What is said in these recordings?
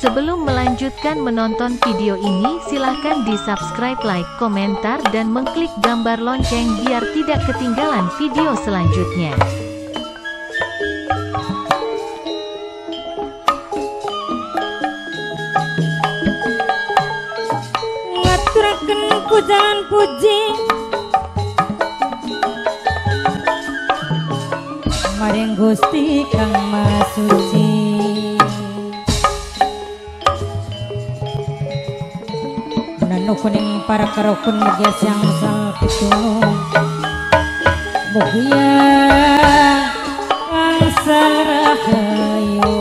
Sebelum melanjutkan menonton video ini, silahkan di-subscribe, like, komentar, dan mengklik gambar lonceng biar tidak ketinggalan video selanjutnya. Ngaturaken pujian puji maring Gusti Kang Maha Suci. Kuning para karokun mugia siang sal pitulung mugia angsal rahayu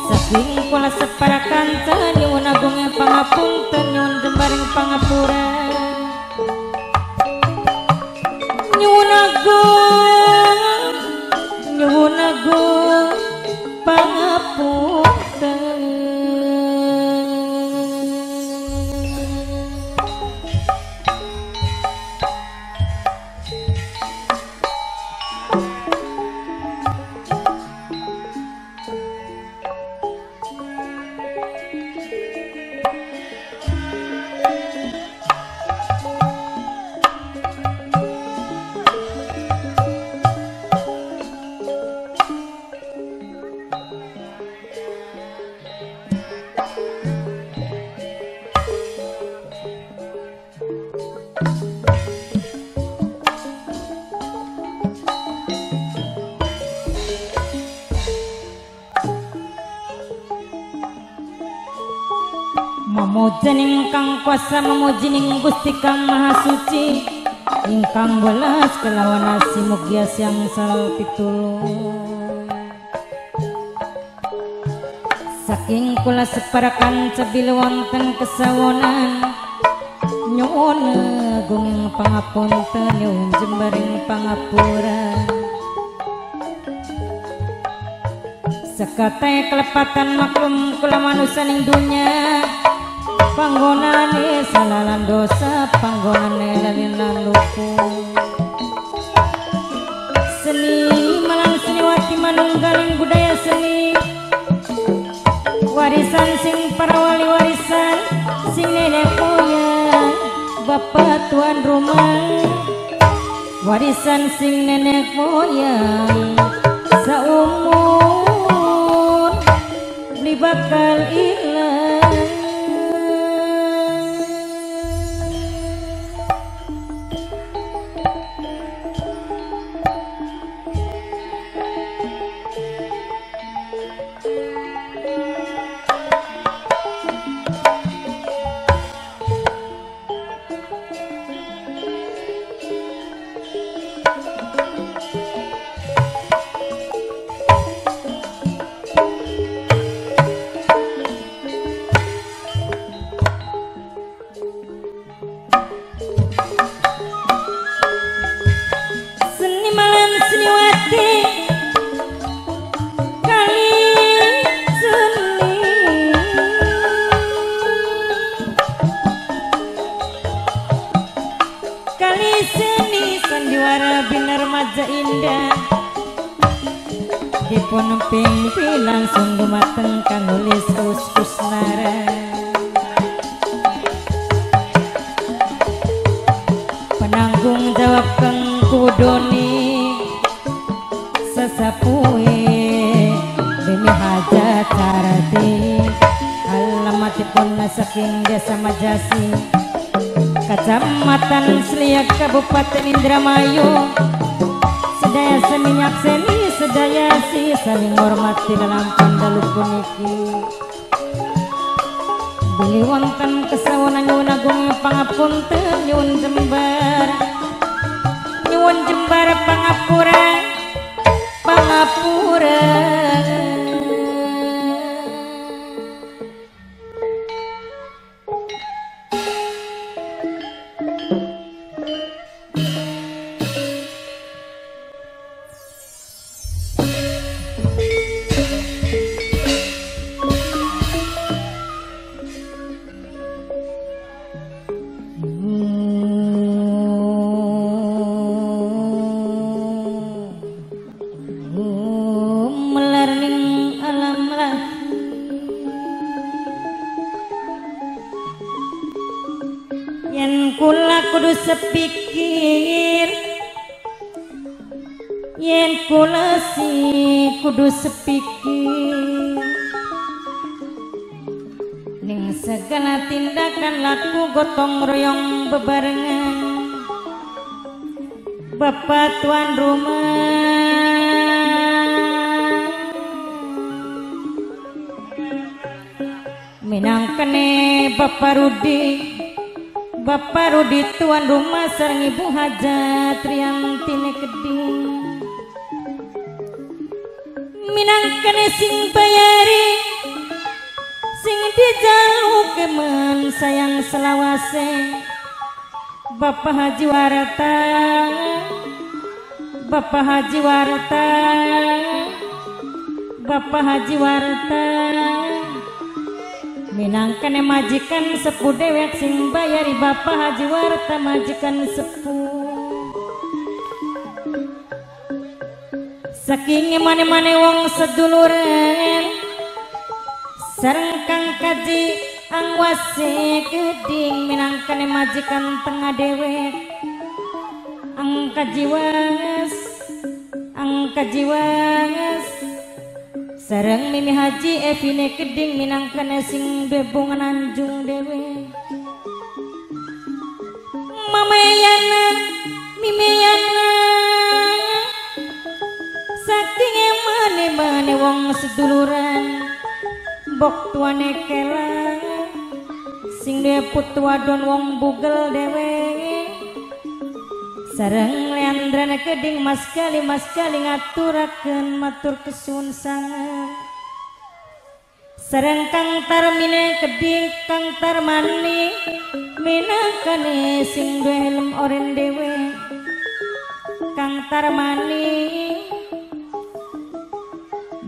saking kula separakan nyuwun agung pangapunten nyuwun jembaring pangapura nyuwun agung pangapunten. Memuji ingkang kuasa memuji ning Gusti Kang Maha Suci ingkang welas kelawan asi mugia siang sal pitulung saking kula separakan cebil wonten kesawonan nyuwun agung pangapunten nyuwun jembaring pangapura sekate kelepatan maklum kula manusia ning dunya panggonane salalan dosa panggonane lalinan lupu seni malang seniwati manunggaling budaya seni warisan sing para wali warisan sing nenek moyang bapak tuan rumah warisan sing nenek moyang saumur beli bakal ilang. Dipun pimpinan langsung gumateng kang nulis Kusnara penanggung jawab kang kudoni sesapuhe demi hajat carati alamatipun saking desa Majasi Kecamatan Seliak Kabupaten Indramayu sedaya seminyak seni sedaya si saling hormati dalam pandalu puniki beli wonten kesawonan nyuwun agung pangapunten nyuwun jembar pangapura yen kula kudu sepikir, yen kula kudu sepikir ning segala tindakan laku gotong royong bebarengan. Bapak tuan rumah minangkene Bapak Rudi tuan rumah sareng Ibu Hajat Riantine Keding minangkene sing bayari sing dijalukeun sayang selawase. Bapak Haji Warta, Bapak Haji Warta, Bapak Haji Warta minangkene majikan sepuh dewek sing bayari. Bapak Haji Warta majikan sepuh saking mane-mane wong seduluran sareng Kang Kaji Angwase Keding minangkane majikan tengah dewek. Angka jiwas sareng Mimi Haji Evine Keding minangkane sing bebungan anjung dewek. Mamayana Mimiyana saking mane-mane wong seduluran bok tuane kela sing dia putu wadon wong bugel dewe sareng Leandrana Keding mas kali ngaturakeun matur kesuwun sangat sareng Kang Tarmine Keding Kang Tarmani minangkane sing duwe helm oren dewe. Kang Tarmani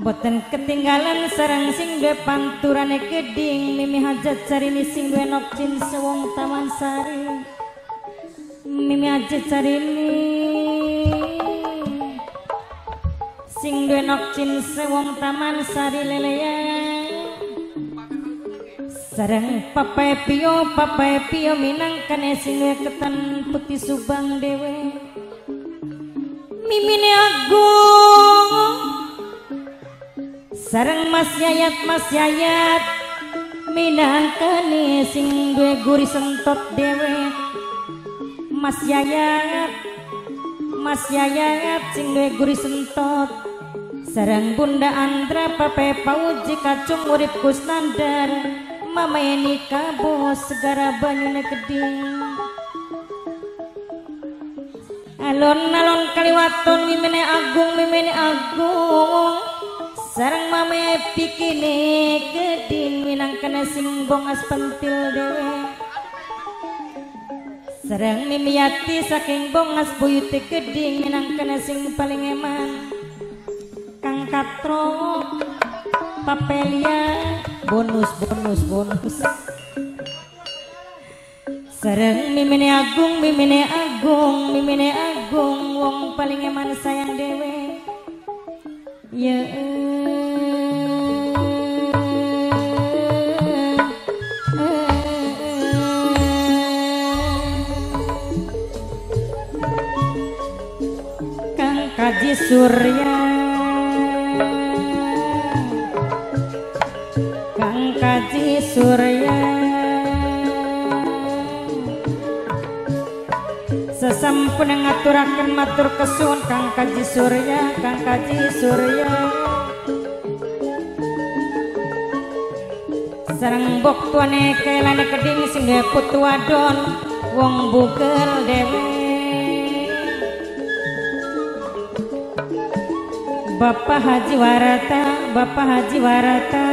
boten ketinggalan sareng sing duwe panturane Keding Mimi Hajat Sarini sing duwe nokcin sewong Taman Sari. Mimi Hajat Sarini sing duwe nokcin sewong Taman Sari leleya sareng Papa Pio minangkane sing duwe ketan putih Subang dewe. Mimine Agung sareng Mas Yayat minangkane sing duwe guri sentot dewe. Mas Yayat sing duwe guri sentot sareng Bunda Andra Pape Pauji Kacung urip Kusnandar Mama Eni Kabo segara banyune Keding. Alon-alon kaliwaton Mimine Agung sareng Mame Pikine Keding minangkane sing bongas pentil dewe. Sareng Mimiati saking bongas buyute Keding minangkane sing paling eman. Kang Katro Papelia bonus sareng Mimine Agung wong paling eman sayang dewe. Ya Kang Kaji Surya sesampun ngaturaken matur kesuwun Kang Kaji Surya sareng bok tuane kelane Keding sing duwe putu wadon wong bugel dewe. Bapak Haji Warata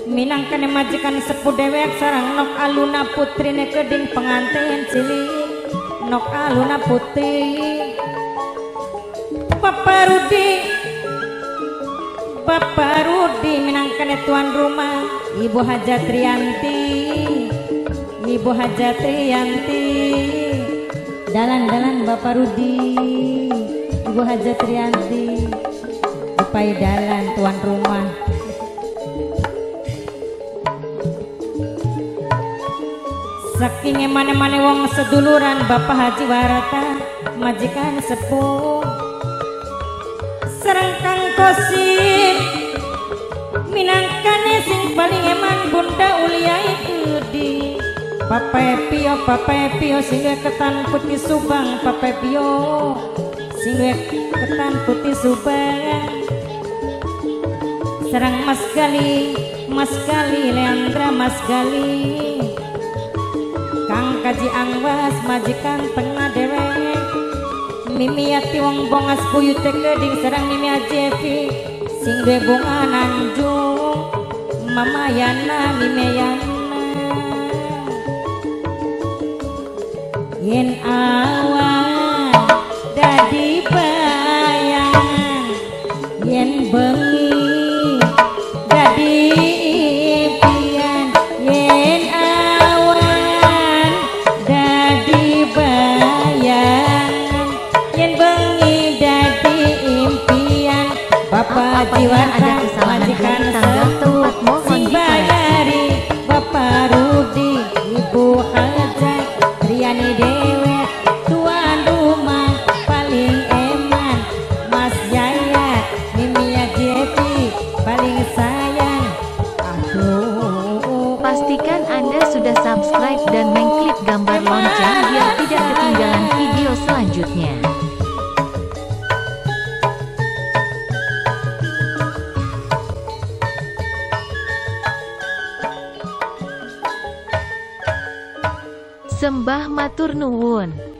minangkane majikan sepuh dewek sareng Nok Aluna putrine Keding pengantin cilik Nok Aluna putri. Bapak Rudi minangkane tuan rumah. Ibu Hajat Rianti dalan Bapak Rudi Ibu Hajat Rianti upai dalan tuan rumah. saking emane-mane wong seduluran Bapak Haji Warata majikan sepuh sareng Kang Kosim minangkane sing paling eman Bunda Uliai Gede Pape Pio sing ketan putih Subang Pape Pio sing ketan putih Subang sareng Mas Gali Leandra Mas Gali Kang Kaji Angwas majikan tengah dewek Mimi Yati wong bongas buyut keding sareng Mimi Ajevi sing duwe bunga Nanjung Mama Yana Mimi Yana yen awan dadi bayangan yen bengi dadi impian yen awan dadi bayangan yen bengi dadi impian Bapak Jiwarta majikan sepuh sing bayari Bapak Rudi Ibu Hajat Riani Dewet tuan rumah paling eman Mas Yaya Mimi Jepi paling sayang aduh. Pastikan Anda sudah subscribe dan mengklik gambar lonceng biar tidak ketinggalan video selanjutnya. Sembah matur nuwun.